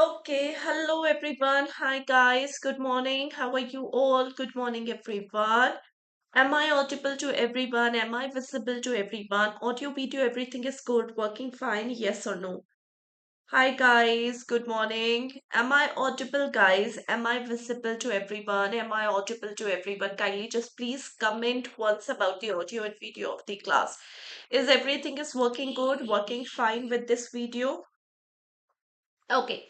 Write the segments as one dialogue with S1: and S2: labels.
S1: Okay, hello everyone. Hi guys, good morning. How are you all? Good morning, everyone. Am I audible to everyone? Am I visible to everyone? Audio, video, everything is good, working fine, yes or no? Hi guys, good morning. Am I audible, guys? Am I visible to everyone? Am I audible to everyone? Kindly just please comment once about the audio and video of the class. Is everything is working good, working fine with this video? Okay,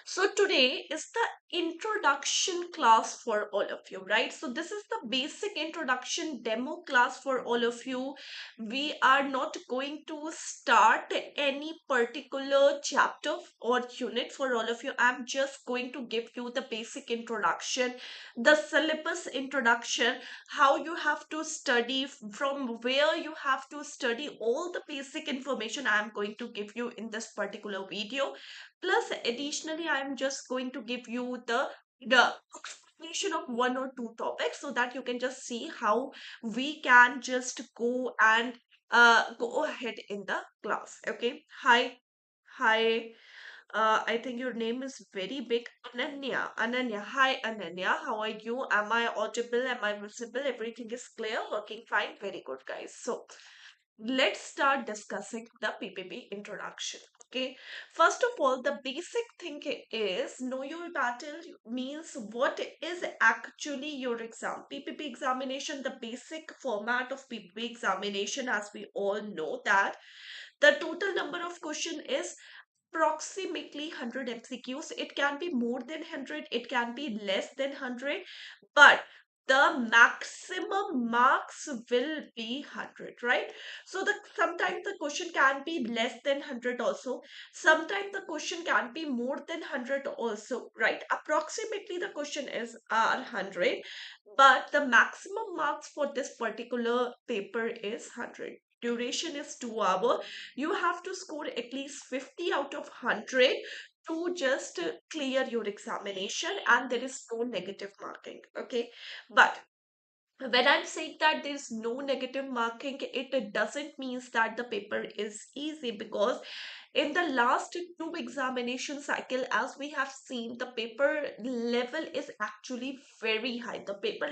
S1: so today is the introduction class for all of you, right? So this is the basic introduction demo class for all of you. We are not going to start any particular chapter or unit for all of you. I'm just going to give you the basic introduction, the syllabus introduction, how you have to study, from where you have to study, all the basic information I'm going to give you in this particular video. Plus, additionally, I'm just going to give you the explanation of one or two topics so that you can just see how we can just go and go ahead in the class. Okay. Hi. I think your name is very big. Ananya. Ananya. Hi, Ananya. How are you? Am I audible? Am I visible? Everything is clear. Working fine. Very good, guys. So, let's start discussing the PPB introduction. Okay, first of all, the basic thing is know your battle means what is actually your exam. PPB examination, the basic format of PPB examination, as we all know, that the total number of question is approximately 100 MCQs. It can be more than 100, it can be less than 100, but the maximum marks will be 100, right? So the sometimes the question can be less than 100 also. Sometimes the question can be more than 100 also, right? Approximately the question is 100, but the maximum marks for this particular paper is 100. Duration is 2 hours. You have to score at least 50 out of 100 to just clear your examination, and there is no negative marking. Okay, but when I'm saying that there's no negative marking, it doesn't means that the paper is easy, because in the last two examination cycle, as we have seen, the paper level is actually very high. The paper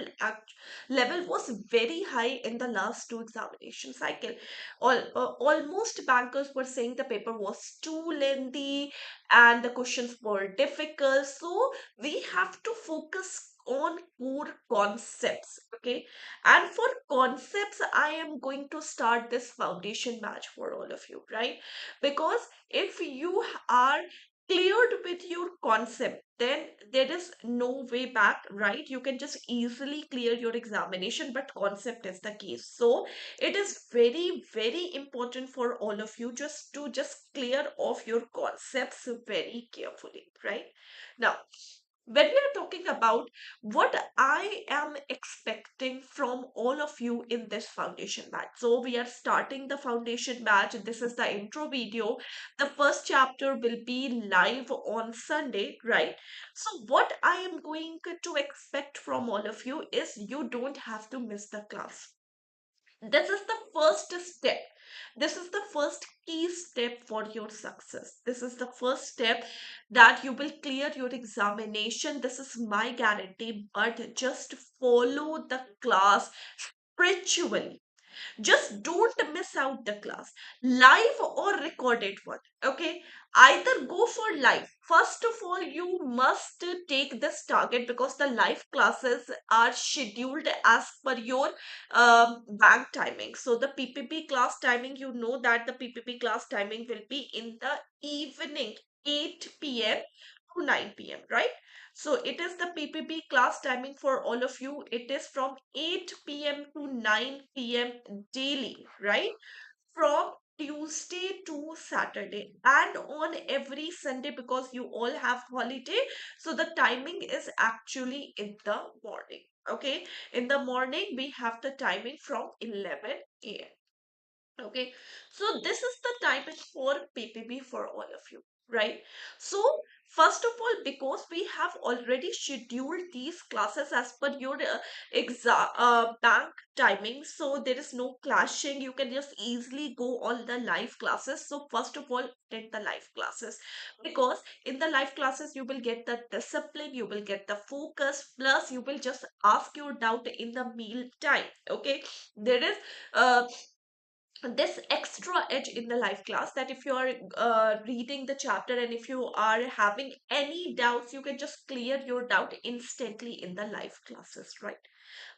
S1: level was very high in the last two examination cycle. Almost bankers were saying the paper was too lengthy and the questions were difficult. So we have to focus on core concepts. Okay, and for concepts, I am going to start this foundation match for all of you, right? Because if you are cleared with your concept, then there is no way back, right? You can just easily clear your examination, but concept is the case. So it is very, very important for all of you just to just clear off your concepts very carefully, right? Now, when we are talking about what I am expecting from all of you in this foundation batch. So we are starting the foundation batch. This is the intro video. The first chapter will be live on Sunday, right? So what I am going to expect from all of you is you don't have to miss the class. This is the first step. This is the first key step for your success. This is the first step that you will clear your examination. This is my guarantee, but just follow the class spiritually. Just don't miss out the class, live or recorded one. Okay, either go for live. First of all, you must take this target, because the live classes are scheduled as per your bank timing. So the PPP class timing, you know that the PPP class timing will be in the evening, 8 p.m. to 9 p.m., right? So it is the PPP class timing for all of you. It is from 8 p.m. to 9 p.m. daily, right? From Tuesday to Saturday, and on every Sunday, because you all have holiday. So the timing is actually in the morning. Okay, in the morning we have the timing from 11 a.m. Okay, so this is the timing for PPB for all of you, right? So, first of all, because we have already scheduled these classes as per your bank timing, so there is no clashing. You can just easily go on the live classes. So, first of all, attend the live classes, because in the live classes, you will get the discipline, you will get the focus, plus you will just ask your doubt in the meal time. Okay, there is this extra edge in the live class, that if you are reading the chapter and if you are having any doubts, you can just clear your doubt instantly in the live classes, right?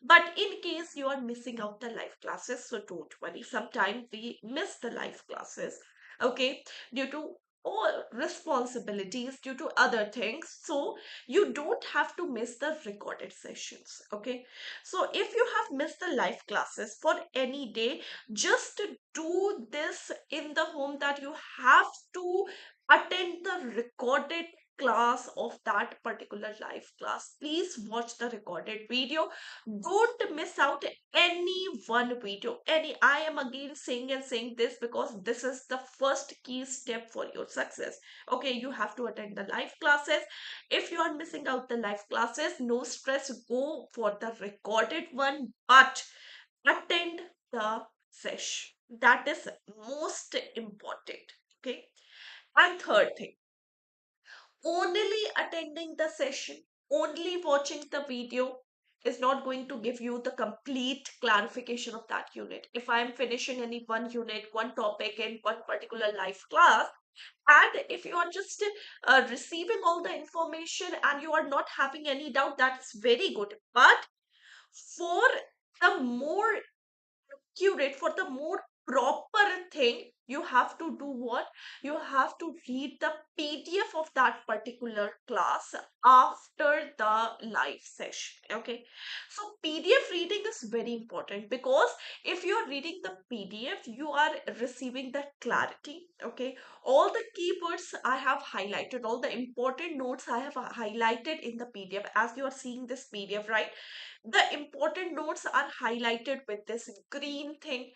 S1: But in case you are missing out the live classes, so don't worry. Sometimes we miss the live classes, okay, due to all responsibilities, due to other things. So you don't have to miss the recorded sessions, okay? So if you have missed the live classes for any day, just do this in the home, that you have to attend the recorded class of that particular live class. Please watch the recorded video. Don't miss out any one video. Any, I am again saying and saying this because this is the first key step for your success. Okay, you have to attend the live classes. If you are missing out the live classes, no stress, go for the recorded one, but attend the session. That is most important. Okay. And third thing, only attending the session, only watching the video is not going to give you the complete clarification of that unit. If I am finishing any one unit, one topic in one particular live class, and if you are just receiving all the information and you are not having any doubt, that's very good. But for the more accurate, for the more proper thing, you have to do what? You have to read the PDF of that particular class after the live session. Okay, so PDF reading is very important, because if you are reading the PDF, you are receiving the clarity. Okay, all the keywords I have highlighted, all the important notes I have highlighted in the PDF. As you are seeing this PDF, right, the important notes are highlighted with this green thing.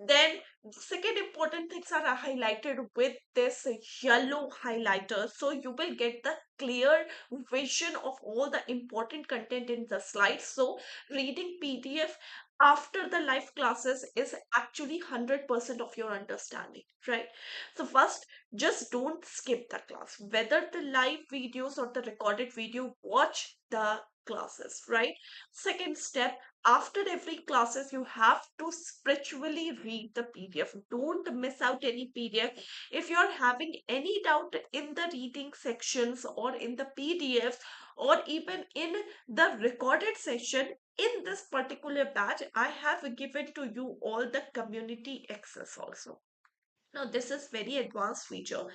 S1: Then second important things are highlighted with this yellow highlighter, so you will get the clear vision of all the important content in the slides. So reading PDF after the live classes is actually 100% of your understanding, right? So first, just don't skip the class, whether the live videos or the recorded video, watch the classes, right? Second step, after every classes, you have to spiritually read the PDF. Don't miss out any PDF. If you're having any doubt in the reading sections or in the PDFs or even in the recorded session, in this particular batch, I have given to you all the community access also. Now, this is very advanced feature.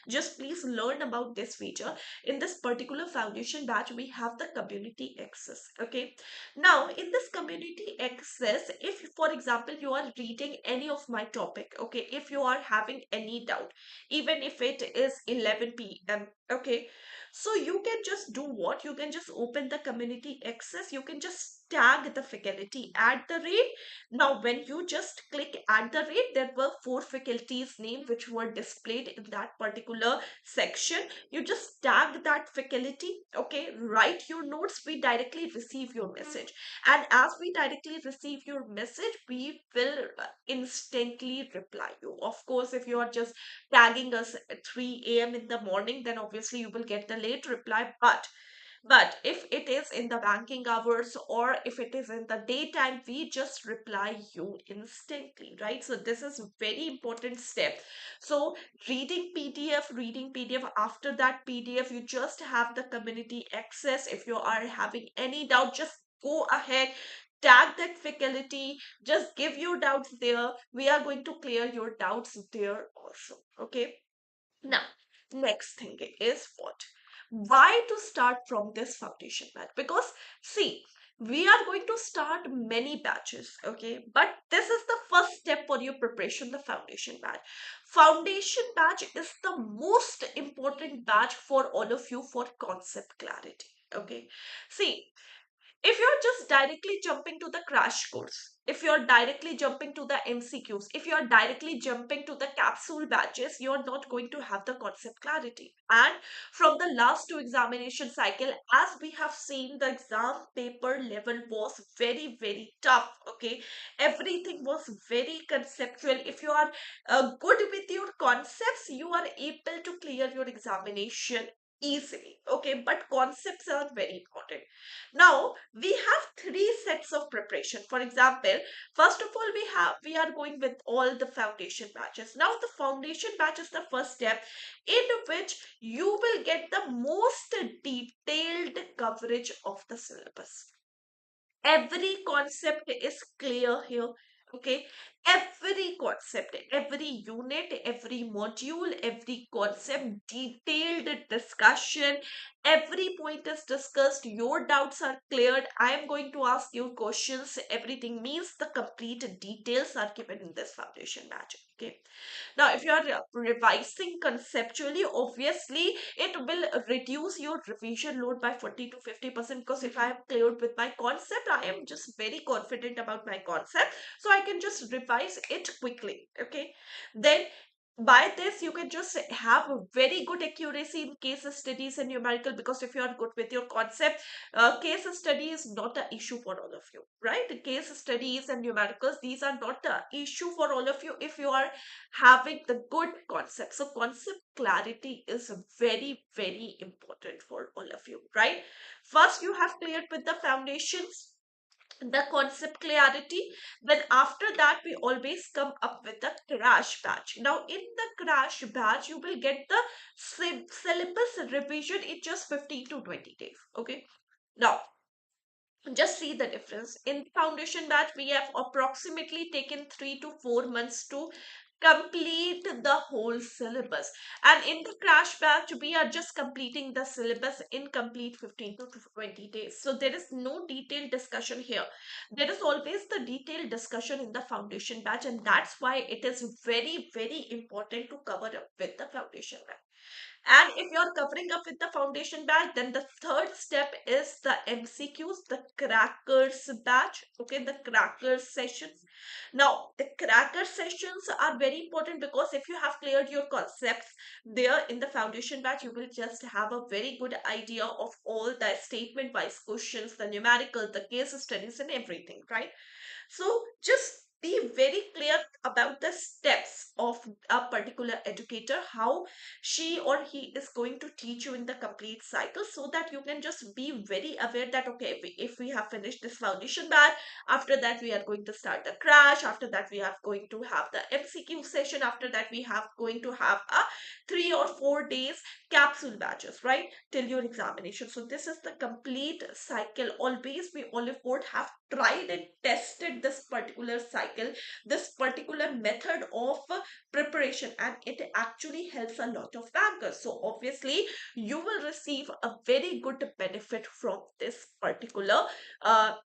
S1: Just please learn about this feature. In this particular foundation batch, we have the community access. Okay. Now, in this community access, if, for example, you are reading any of my topic, okay, if you are having any doubt, even if it is 11 p.m., okay, so you can just do what? You can just open the community access. You can just tag the faculty at the rate. Now, when you just click at the rate, there were four faculties name which were displayed in that particular section. You just tag that faculty, okay, write your notes, we directly receive your message. And as we directly receive your message, we will instantly reply you. Of course, if you are just tagging us at 3 a.m. in the morning, then obviously you will get the late reply. But if it is in the banking hours or if it is in the daytime, we just reply you instantly, right? So this is a very important step. So reading PDF, after that PDF, you just have the community access. If you are having any doubt, just go ahead, tag that faculty, just give your doubts there. We are going to clear your doubts there also. Okay. Now, next thing is what? Why to start from this foundation batch? Because see, we are going to start many batches, okay? But this is the first step for your preparation, the foundation batch. Foundation batch is the most important batch for all of you for concept clarity, okay? See, if you're just directly jumping to the crash course, if you're directly jumping to the MCQs, if you're directly jumping to the capsule batches, you're not going to have the concept clarity. And from the last two examination cycle, as we have seen, the exam paper level was very, very tough. Okay, everything was very conceptual. If you are good with your concepts, you are able to clear your examination easily. Okay, but concepts are very important. Now we have three sets of preparation. For example, first of all, we are going with all the foundation batches. Now the foundation batch is the first step in which you will get the most detailed coverage of the syllabus. Every concept is clear here. Okay, every concept, every unit, every module, every concept, detailed discussion, every point is discussed, your doubts are cleared, I am going to ask you questions, everything means the complete details are given in this foundation batch. Okay, now, if you are revising conceptually, obviously it will reduce your revision load by 40 to 50%, because if I am cleared with my concept, I am just very confident about my concept. So I can just revise it quickly. Okay. Then by this, you can just have a very good accuracy in case studies and numerical, because if you are good with your concept, case study is not an issue for all of you, right? The case studies and numericals, these are not the issue for all of you if you are having the good concept. So concept clarity is very, very important for all of you, right? First, you have cleared with the foundations, the concept clarity. Then after that, we always come up with the crash batch. Now in the crash batch, you will get the syllabus revision in just 15 to 20 days. Okay, now just see the difference. In foundation batch, we have approximately taken 3 to 4 months to complete the whole syllabus. And in the crash batch, we are just completing the syllabus in complete 15 to 20 days. So there is no detailed discussion here. There is always the detailed discussion in the foundation batch, and that's why it is very, very important to cover up with the foundation batch. And if you're covering up with the foundation batch, then the third step is the MCQs, the crackers batch. Okay, the crackers sessions. Now, the cracker sessions are very important, because if you have cleared your concepts there in the foundation batch, you will just have a very good idea of all the statement wise questions, the numerical, the case studies, and everything, right? So just be very clear about the steps of a particular educator, how she or he is going to teach you in the complete cycle, so that you can just be very aware that, okay, if we have finished this foundation batch, after that we are going to start the crash, after that we are going to have the MCQ session, after that we have going to have a 3 or 4 days capsule batches, right, till your examination. So this is the complete cycle. Always we Oliveboard have tried and tested this particular cycle, this particular method of preparation, and it actually helps a lot of bankers. So obviously you will receive a very good benefit from this particular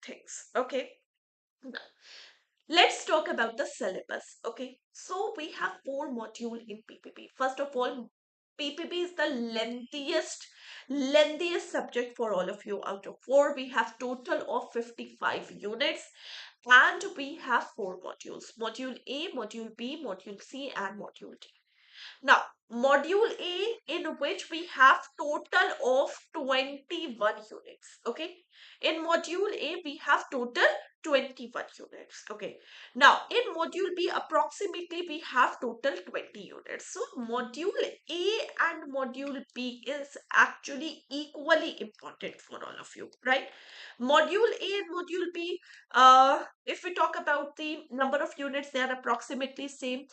S1: things. Okay, let's talk about the syllabus. Okay, so we have 4 module in PPB. First of all, PPB is the lengthiest subject for all of you. Out of 4, we have total of 55 units, and we have 4 modules: module A, module B, module C, and module D. Now, module A, in which we have total of 21 units. Okay. In module A, we have total 21 units. Okay. Now, in module B, approximately we have total 20 units. So, module A and module B is actually equally important for all of you, right? Module A and module B, if we talk about the number of units, they are approximately same.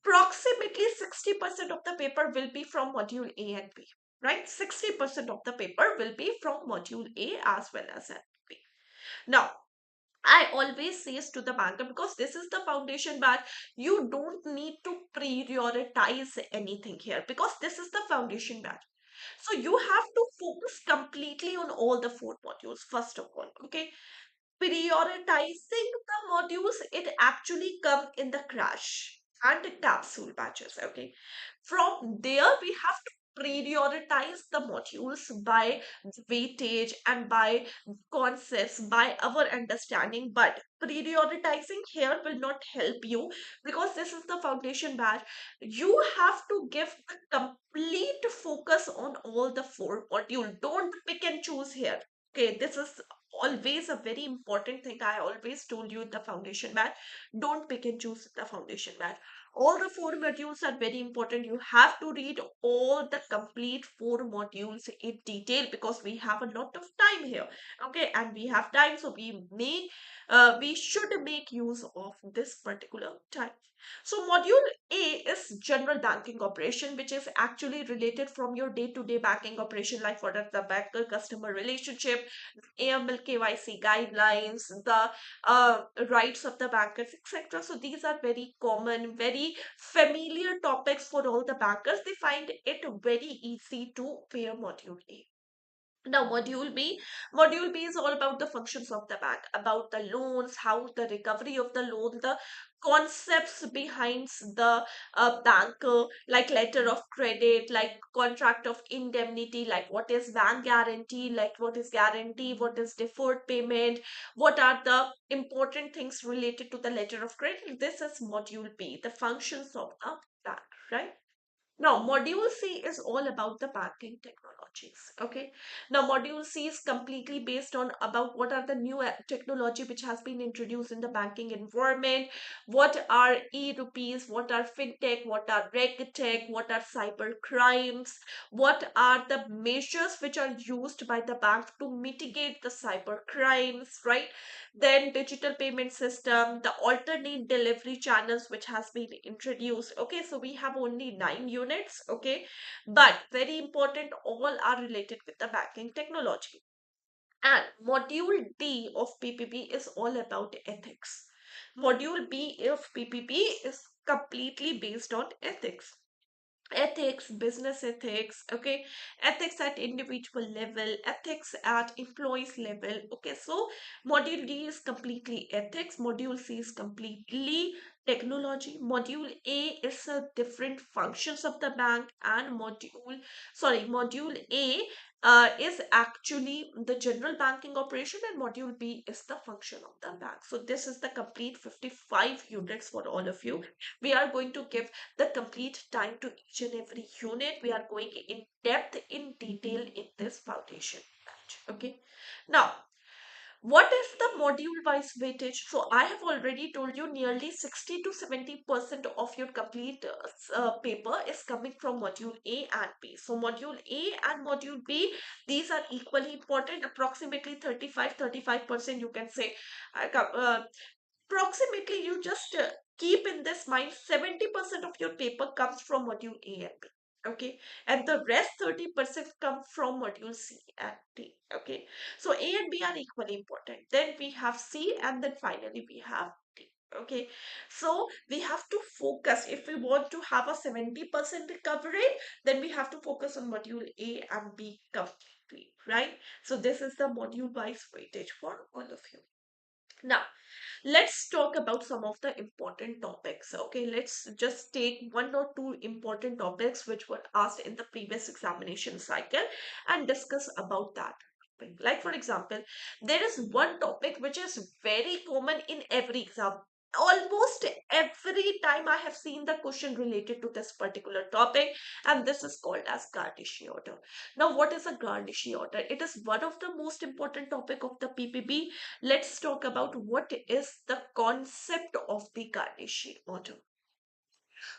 S1: Approximately 60% of the paper will be from module A and B, right? 60% of the paper will be from module A as well as B. Now, I always says to the banker, because this is the foundation batch, you don't need to prioritize anything here, because this is the foundation batch. So you have to focus completely on all the 4 modules, first of all. Okay, prioritizing the modules, it actually come in the crash and the capsule batches. Okay, from there we have to prioritize the modules by weightage and by concepts, by our understanding. But prioritizing here will not help you, because this is the foundation batch. You have to give the complete focus on all the four modules. Don't pick and choose here. Okay, this is always a very important thing. I always told you the foundation batch. Don't pick and choose the foundation batch. All the four modules are very important. You have to read all the complete four modules in detail, because we have a lot of time here. Okay, and we have time, so we should make use of this particular time. So module A is general banking operation, which is actually related from your day-to-day banking operation, like what are the banker customer relationship, AML KYC guidelines, the rights of the bankers, etc. So these are very common, very familiar topics for all the bankers. They find it very easy to pair module A. Now, module B is all about the functions of the bank, about the loans, how the recovery of the loan, the concepts behind the banker, like letter of credit, like contract of indemnity, like what is bank guarantee, like what is guarantee, what is deferred payment, what are the important things related to the letter of credit. This is module B, the functions of the bank, right? Now, module C is all about the banking technologies. Okay. Now, module C is completely based on about what are the new technology which has been introduced in the banking environment. What are e-rupees? What are fintech? What are regtech? What are cyber crimes? What are the measures which are used by the bank to mitigate the cyber crimes? Right. Then digital payment system, the alternate delivery channels which has been introduced. Okay, so we have only 9 units. Okay, but very important, all are related with the banking technology. And module D of PPB is all about ethics. Module B of PPB is completely based on ethics. Ethics, business ethics, okay, ethics at individual level, ethics at employees level. Okay, so module D is completely ethics, module C is completely technology, module A is a different functions of the bank, and module A is actually the general banking operation, and module B is the function of the bank. So this is the complete 55 units for all of you. We are going to give the complete time to each and every unit. We are going in depth, in detail in this foundation batch. Okay. Now, what is the module wise weightage? So I have already told you nearly 60 to 70% of your complete paper is coming from module A and B. So module A and module B, these are equally important. Approximately 35% you can say. Approximately, you just keep in this mind, 70% of your paper comes from module A and B. Okay, and the rest 30% come from module C and D. Okay, so A and B are equally important. Then we have C, and then finally we have D. Okay, so we have to focus. If we want to have a 70% coverage, then we have to focus on module A and B completely, right? So this is the module wise weightage for all of you. Now, let's talk about some of the important topics. Okay, let's just take one or two important topics which were asked in the previous examination cycle and discuss about that. Like, for example, there is one topic which is very common in every exam. Almost every time I have seen the question related to this particular topic, and this is called as Garnishee order. Now, what is a Garnishee order? It is one of the most important topic of the PPB. Let's talk about what is the concept of the Garnishee order.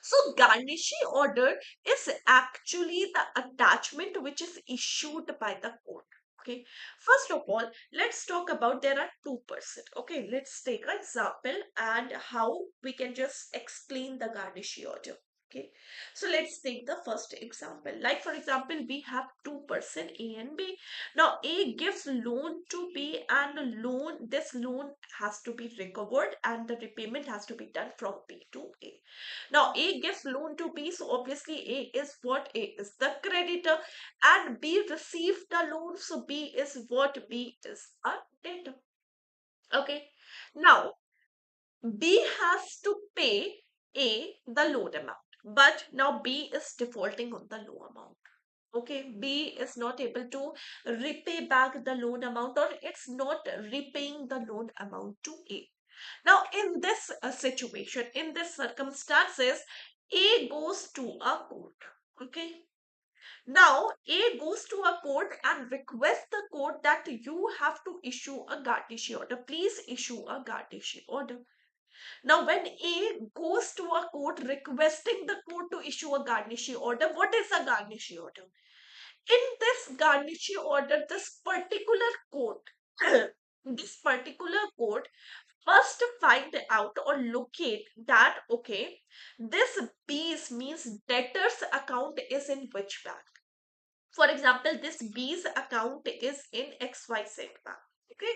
S1: So Garnishee order is actually the attachment which is issued by the court. Okay. First of all, let's talk about there are 2%. Okay, let's take an example and how we can just explain the Garnishee order. Okay, so let's take the first example. Like for example, we have 2% A and B. Now A gives loan to B, and this loan has to be recovered and the repayment has to be done from B to A. Now, A gives loan to B, so obviously A is what? A is the creditor, and B received the loan, so B is what? B is a debtor. Okay. Now, B has to pay A the loan amount, but now B is defaulting on the loan amount. Okay, B is not able to repay back the loan amount, or it's not repaying the loan amount to A. Now, in this situation, in this circumstances, A goes to a court. Okay. Now, A goes to a court and requests the court that you have to issue a Garnishee order. Please issue a Garnishee order. Now, when A goes to a court requesting the court to issue a Garnishee order, what is a Garnishee order? In this Garnishee order, this particular court must find out or locate that, okay, this B's means debtor's account is in which bank. For example, this B's account is in XYZ bank. Okay.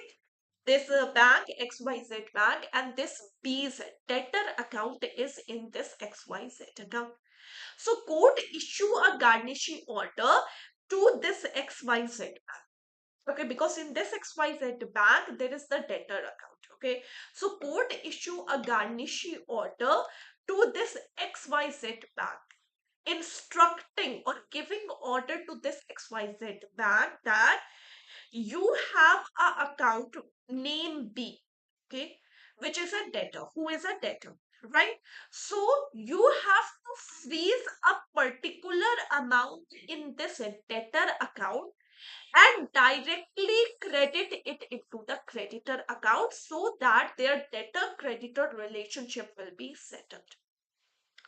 S1: This bank, XYZ bank, and this B's debtor account is in this XYZ account. So court issue a Garnishee order to this XYZ bank. Okay, because in this XYZ bank, there is the debtor account. Okay, so court issue a Garnishee order to this XYZ bank, instructing or giving order to this XYZ bank that you have a account name B, okay, which is a debtor, who is a debtor, right? So you have to freeze a particular amount in this debtor account and directly credit it into the creditor account so that their debtor creditor relationship will be settled.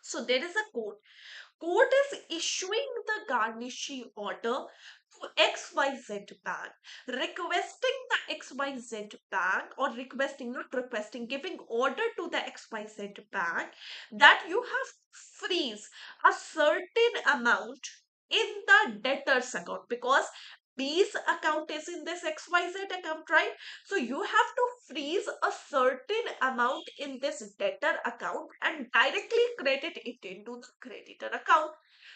S1: So there is a court is issuing the Garnishee order to XYZ bank, requesting the XYZ bank, or requesting, not requesting, giving order to the XYZ bank that you have freeze a certain amount in the debtor's account, because B's account is in this XYZ account, right? So you have to freeze a certain amount in this debtor account and directly credit it into the creditor account.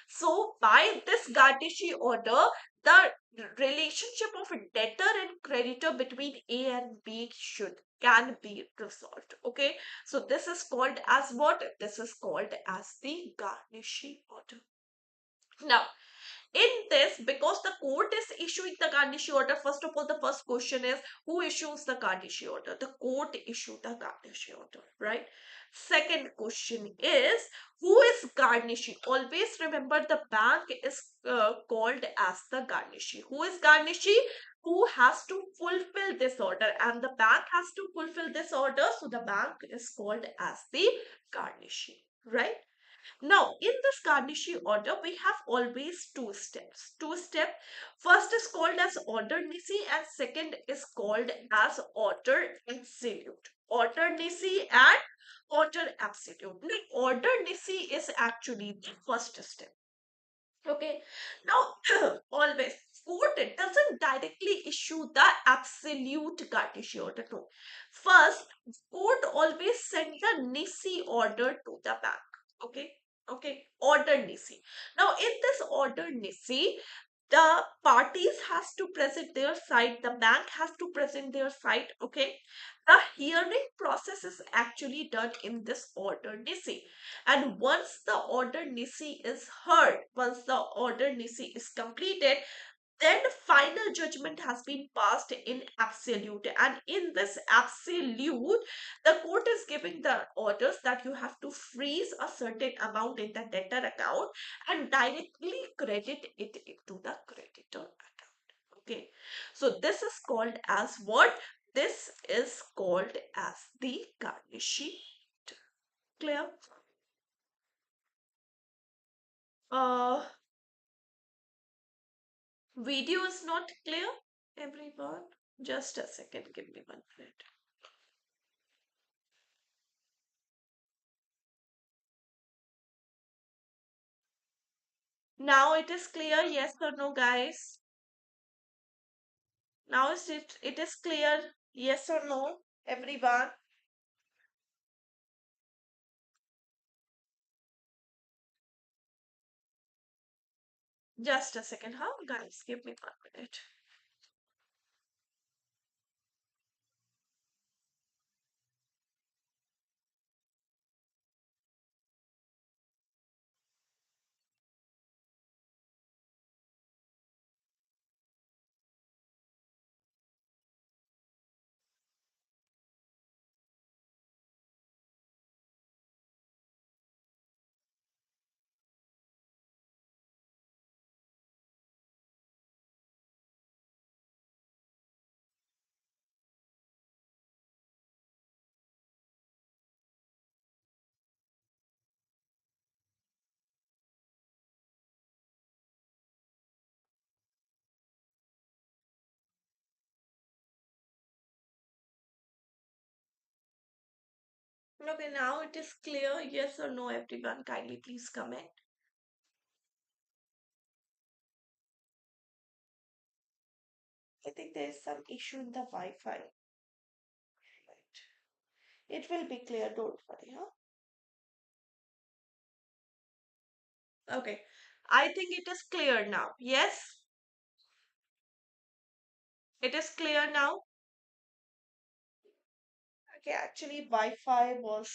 S1: So by this Garnishee order, the relationship of a debtor and creditor between A and B can be resolved. Okay. So this is called as what? This is called as the Garnishee order. Now, in this, because the court is issuing the Garnishee order, first of all, the first question is who issues the Garnishee order? The court issued the Garnishee order, right? Second question is who is Garnishee? Always remember the bank is called as the Garnishee. Who is Garnishee? Who has to fulfill this order, and the bank has to fulfill this order, so the bank is called as the Garnishee, right? Now, in this Garnishee order, we have always two steps. Two steps. First is called as ordernacy and second is called as order absolute. Ordernacy and order absolute. Now, ordernacy is actually the first step. Okay. Now, always, court doesn't directly issue the absolute Garnishee order. No. First, court always send the Nisi order to the bank. Okay. Okay. Order Nisi. Now, in this order Nisi, the parties has to present their side, the bank has to present their side. Okay. The hearing process is actually done in this order Nisi. And once the order Nisi is heard, once the order Nisi is completed, then final judgment has been passed in absolute. And in this absolute, the court is giving the orders that you have to freeze a certain amount in the debtor account and directly credit it into the creditor account. Okay. So this is called as what? This is called as the Garnishee. Clear? Uh, Video is not clear, everyone. Just a second, give me 1 minute. Now it is clear, yes or no, guys? Now it is clear, yes or no, everyone? Just a second, huh, guys? Give me 1 minute. Okay, now it is clear. Yes or no, everyone? Kindly please comment. I think there is some issue in the Wi-Fi. Right. It will be clear, don't worry, huh? Okay. I think it is clear now. Yes, it is clear now. Okay, actually Wi-Fi was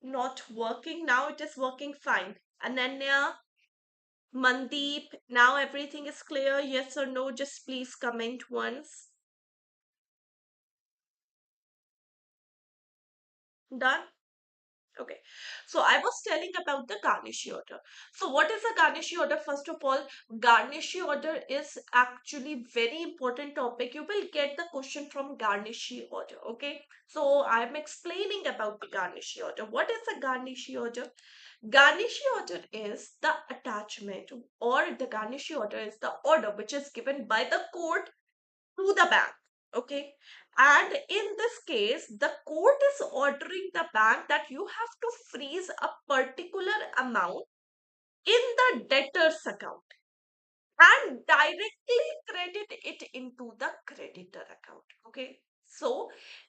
S1: not working. Now it is working fine. Ananya, Mandeep, now everything is clear. Yes or no? Just please comment once. Done? Okay. So I was telling about the Garnishee order. So what is a Garnishee order? First of all, Garnishee order is actually very important topic. You will get the question from Garnishee order. Okay. So I'm explaining about the Garnishee order. What is a Garnishee order? Garnishee order is the attachment, or the Garnishee order is the order which is given by the court to the bank. Okay. And in this case, the court is ordering the bank that you have to freeze a particular amount in the debtor's account and directly credit it into the creditor account. Okay. So,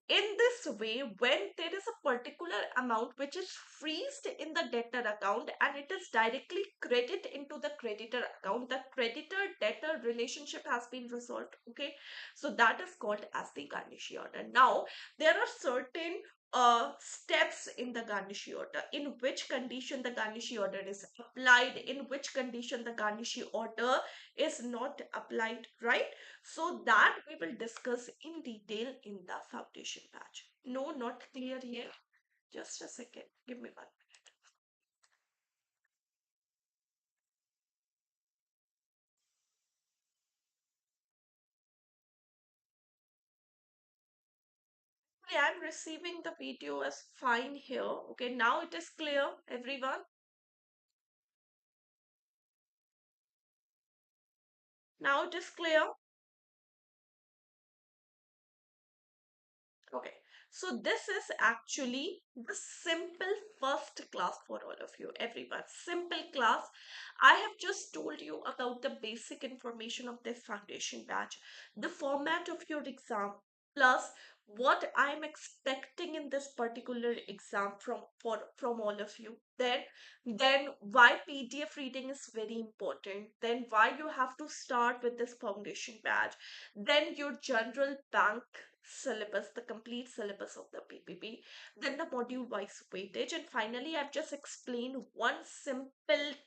S1: in this way, when there is a particular amount which is freezed in the debtor account and it is directly credited into the creditor account, the creditor debtor relationship has been resolved. Okay. So, that is called as the Garnishee order. Now, there are certain steps in the Garnishee order, in which condition the Garnishee order is applied, in which condition the Garnishee order is not applied, right? So that we will discuss in detail in the foundation batch. No, not clear yet. Just a second. Give me one. Okay, I'm receiving the video as fine here. Okay, now it is clear, everyone. Now it is clear. Okay, so this is actually the simple first class for all of you, everyone. Simple class. I have just told you about the basic information of this foundation batch, the format of your exam, plus what I'm expecting in this particular exam from all of you. Then why PDF reading is very important. Then why you have to start with this foundation batch. Then your general bank syllabus, the complete syllabus of the PPB, then the module wise weightage, and finally, I've just explained one simple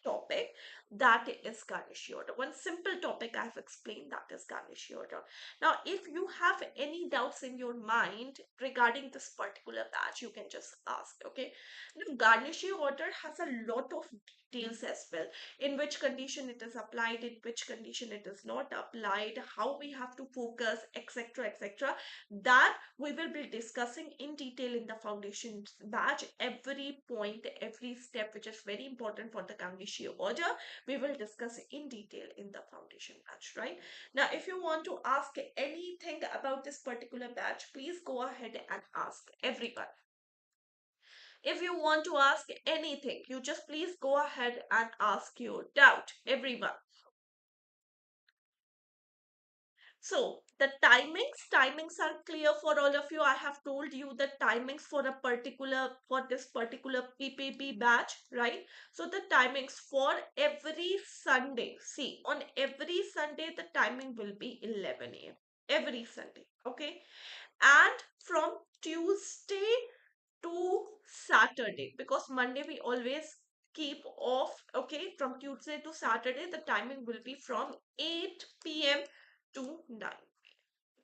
S1: topic, that is Garnishee order. One simple topic I've explained, that is Garnishee order. Now, if you have any doubts in your mind regarding this particular batch, you can just ask. Okay, now Garnishee order has a lot of details as well, in which condition it is applied, in which condition it is not applied, how we have to focus, etc., etc. That we will be discussing in detail in the foundation batch. Every point, every step which is very important for the Garnishee order, we will discuss in detail in the foundation batch, right? Now, if you want to ask anything about this particular batch, please go ahead and ask, everyone. If you want to ask anything, you just please go ahead and ask your doubt, everyone. So the timings are clear for all of you. I have told you the timings for for this particular PPB batch, right? So the timings for every Sunday. See, on every Sunday the timing will be 11 a.m. every Sunday, okay? And from Tuesday to Saturday, because Monday we always keep off, okay? From Tuesday to Saturday the timing will be from 8 p.m. to 9.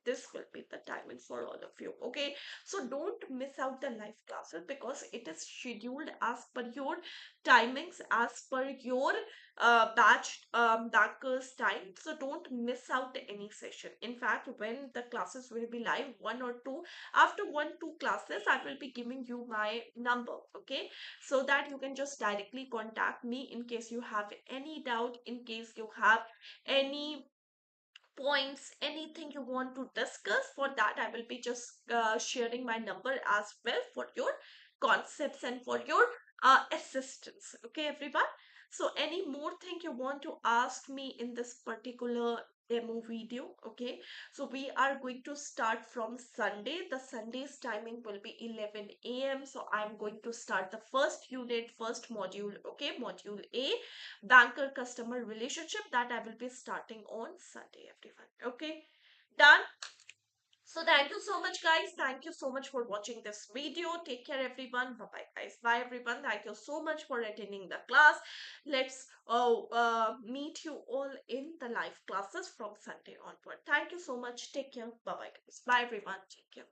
S1: This will be the timing for all of you. Okay, so don't miss out the live classes, because it is scheduled as per your timings, as per your batch backers time. So don't miss out any session. In fact, when the classes will be live, one or two, after one two classes I will be giving you my number. Okay, so that you can just directly contact me in case you have any doubt, in case you have any points, anything you want to discuss. For that I will be just sharing my number as well for your concepts and for your assistance. Okay, everyone. So any more thing you want to ask me in this particular demo video? Okay, so we are going to start from Sunday. The Sunday's timing will be 11 a.m. So I'm going to start the first unit, first module. Okay, module A, banker customer relationship, that I will be starting on Sunday, everyone. Okay, done. So thank you so much, guys. Thank you so much for watching this video. Take care, everyone. Bye bye, guys. Bye, everyone. Thank you so much for attending the class. Let's meet you all in the live classes from Sunday onward. Thank you so much. Take care. Bye bye, guys. Bye, everyone. Take care.